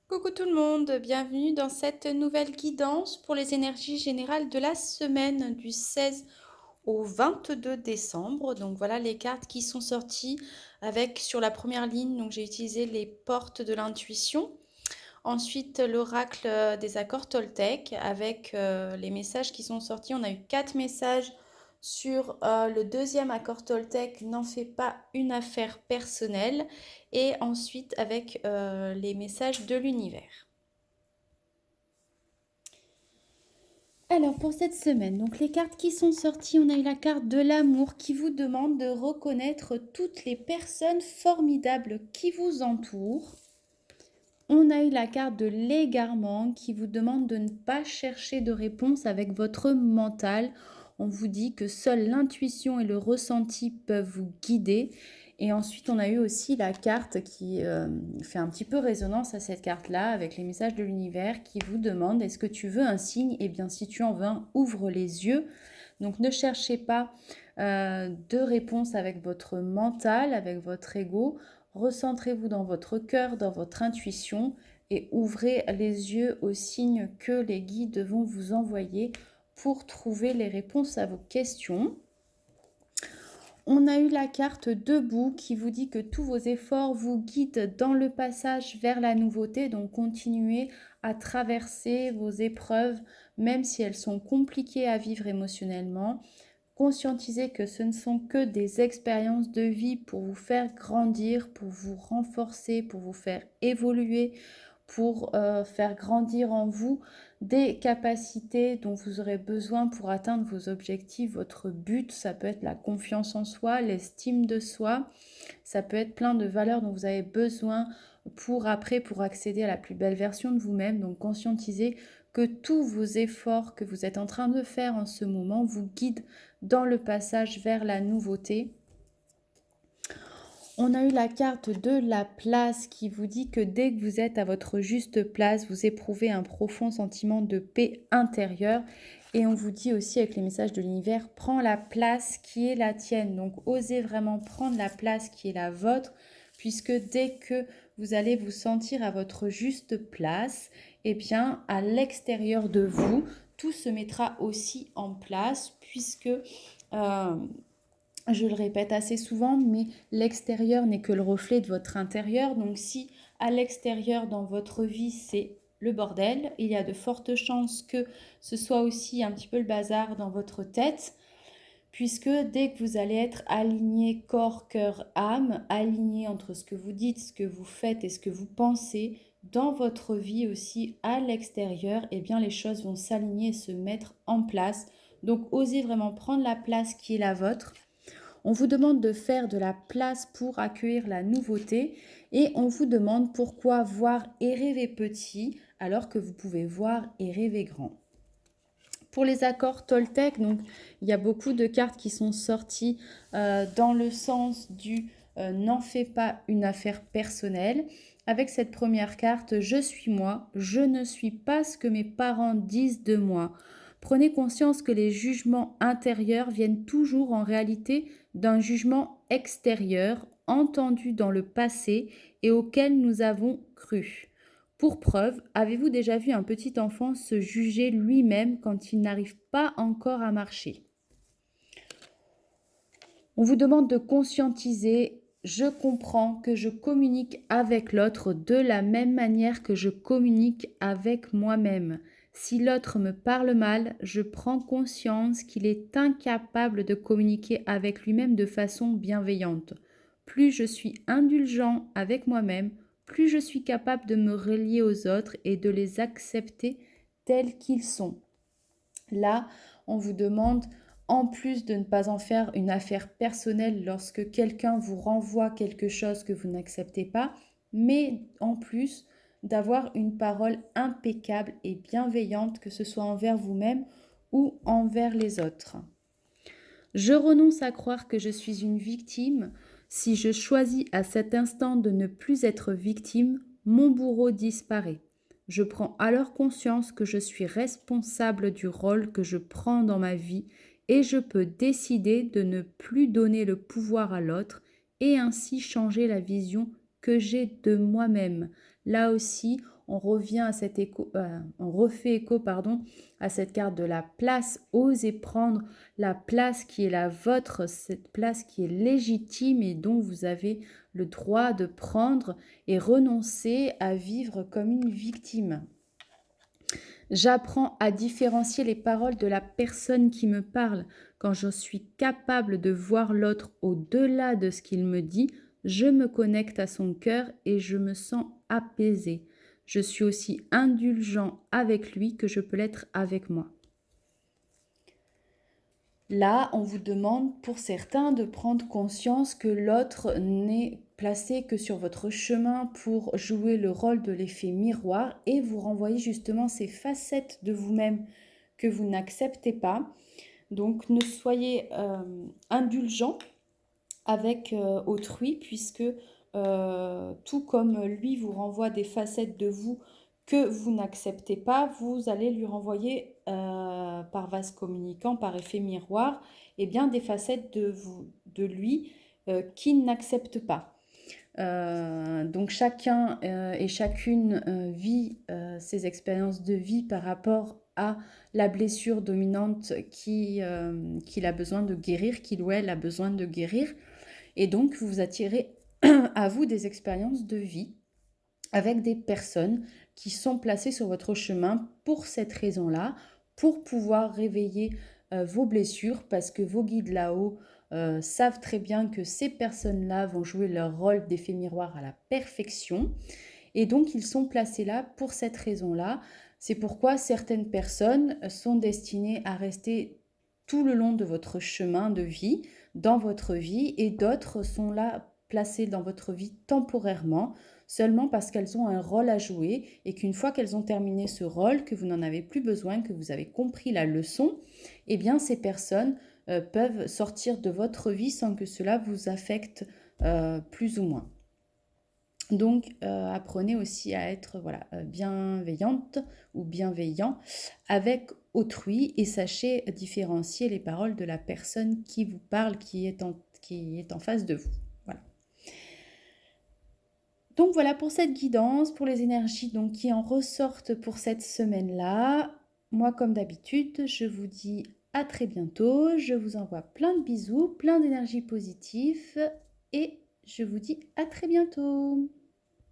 Coucou tout le monde, bienvenue dans cette nouvelle guidance pour les énergies générales de la semaine du 16 au 22 décembre. Donc voilà les cartes qui sont sorties avec sur la première ligne, donc j'ai utilisé les portes de l'intuition. Ensuite l'oracle des accords Toltec avec les messages qui sont sortis. On a eu 4 messages sur le deuxième accord Toltec, n'en fais pas une affaire personnelle. Et ensuite avec les messages de l'univers. Alors pour cette semaine, donc les cartes qui sont sorties, on a eu la carte de l'amour qui vous demande de reconnaître toutes les personnes formidables qui vous entourent. On a eu la carte de l'égarement qui vous demande de ne pas chercher de réponse avec votre mental. On vous dit que seule l'intuition et le ressenti peuvent vous guider. Et ensuite, on a eu aussi la carte qui fait un petit peu résonance à cette carte-là avec les messages de l'univers qui vous demande est-ce que tu veux un signe? Eh bien, si tu en veux un, ouvre les yeux. Donc, ne cherchez pas de réponse avec votre mental, avec votre ego. Recentrez-vous dans votre cœur, dans votre intuition et ouvrez les yeux aux signes que les guides vont vous envoyer pour trouver les réponses à vos questions. On a eu la carte debout qui vous dit que tous vos efforts vous guident dans le passage vers la nouveauté. Donc continuez à traverser vos épreuves, même si elles sont compliquées à vivre émotionnellement. Conscientisez que ce ne sont que des expériences de vie pour vous faire grandir, pour vous renforcer, pour vous faire évoluer, pour faire grandir en vous des capacités dont vous aurez besoin pour atteindre vos objectifs, votre but. Ça peut être la confiance en soi, l'estime de soi, ça peut être plein de valeurs dont vous avez besoin pour accéder à la plus belle version de vous-même. Donc conscientisez que tous vos efforts que vous êtes en train de faire en ce moment vous guident dans le passage vers la nouveauté. On a eu la carte de la place qui vous dit que dès que vous êtes à votre juste place, vous éprouvez un profond sentiment de paix intérieure. Et on vous dit aussi avec les messages de l'univers, prends la place qui est la tienne. Donc osez vraiment prendre la place qui est la vôtre, puisque dès que vous allez vous sentir à votre juste place, eh bien à l'extérieur de vous, tout se mettra aussi en place, puisque je le répète assez souvent, mais l'extérieur n'est que le reflet de votre intérieur. Donc si à l'extérieur dans votre vie c'est le bordel, il y a de fortes chances que ce soit aussi un petit peu le bazar dans votre tête, puisque dès que vous allez être aligné corps, cœur, âme, aligné entre ce que vous dites, ce que vous faites et ce que vous pensez, dans votre vie aussi à l'extérieur, eh bien les choses vont s'aligner et se mettre en place. Donc osez vraiment prendre la place qui est la vôtre. On vous demande de faire de la place pour accueillir la nouveauté et on vous demande pourquoi voir et rêver petit alors que vous pouvez voir et rêver grand. Pour les accords Toltec, donc, il y a beaucoup de cartes qui sont sorties dans le sens du n'en fais pas une affaire personnelle. Avec cette première carte, je suis moi, je ne suis pas ce que mes parents disent de moi. Prenez conscience que les jugements intérieurs viennent toujours en réalité d'un jugement extérieur entendu dans le passé et auquel nous avons cru. Pour preuve, avez-vous déjà vu un petit enfant se juger lui-même quand il n'arrive pas encore à marcher? On vous demande de conscientiser, je comprends que je communique avec l'autre de la même manière que je communique avec moi-même. Si l'autre me parle mal, je prends conscience qu'il est incapable de communiquer avec lui-même de façon bienveillante. Plus je suis indulgent avec moi-même, plus je suis capable de me relier aux autres et de les accepter tels qu'ils sont. Là, on vous demande, en plus de ne pas en faire une affaire personnelle lorsque quelqu'un vous renvoie quelque chose que vous n'acceptez pas, mais en plus d'avoir une parole impeccable et bienveillante, que ce soit envers vous-même ou envers les autres. Je renonce à croire que je suis une victime. Si je choisis à cet instant de ne plus être victime, mon bourreau disparaît. Je prends alors conscience que je suis responsable du rôle que je prends dans ma vie et je peux décider de ne plus donner le pouvoir à l'autre et ainsi changer la vision que j'ai de moi-même. Là aussi, on revient à on refait écho, pardon, à cette carte de la place. Osez prendre la place qui est la vôtre, cette place qui est légitime et dont vous avez le droit de prendre et renoncer à vivre comme une victime. J'apprends à différencier les paroles de la personne qui me parle. Quand je suis capable de voir l'autre au-delà de ce qu'il me dit, je me connecte à son cœur et je me sens apaisée. Je suis aussi indulgent avec lui que je peux l'être avec moi. Là, on vous demande pour certains de prendre conscience que l'autre n'est placé que sur votre chemin pour jouer le rôle de l'effet miroir et vous renvoyer justement ces facettes de vous-même que vous n'acceptez pas. Donc ne soyez indulgent avec autrui puisque tout comme lui vous renvoie des facettes de vous que vous n'acceptez pas, vous allez lui renvoyer par vase communicant, par effet miroir, eh bien, des facettes de lui qu'il n'accepte pas. Donc chacun et chacune vit ses expériences de vie par rapport à la blessure dominante qu'il a besoin de guérir, qu'il ou elle a besoin de guérir. Et donc vous attirez à vous des expériences de vie avec des personnes qui sont placées sur votre chemin pour cette raison-là, pour pouvoir réveiller vos blessures, parce que vos guides là-haut savent très bien que ces personnes-là vont jouer leur rôle d'effet miroir à la perfection. Et donc, ils sont placés là pour cette raison-là. C'est pourquoi certaines personnes sont destinées à rester tout le long de votre chemin de vie, dans votre vie, et d'autres sont là placées dans votre vie temporairement, seulement parce qu'elles ont un rôle à jouer et qu'une fois qu'elles ont terminé ce rôle, que vous n'en avez plus besoin, que vous avez compris la leçon, eh bien ces personnes peuvent sortir de votre vie sans que cela vous affecte plus ou moins. Donc apprenez aussi à être bienveillante ou bienveillant avec autrui et sachez différencier les paroles de la personne qui vous parle, qui est en face de vous. Voilà. Donc voilà pour cette guidance, pour les énergies donc, qui en ressortent pour cette semaine-là. Moi, comme d'habitude, je vous dis à très bientôt. Je vous envoie plein de bisous, plein d'énergie positive et je vous dis à très bientôt.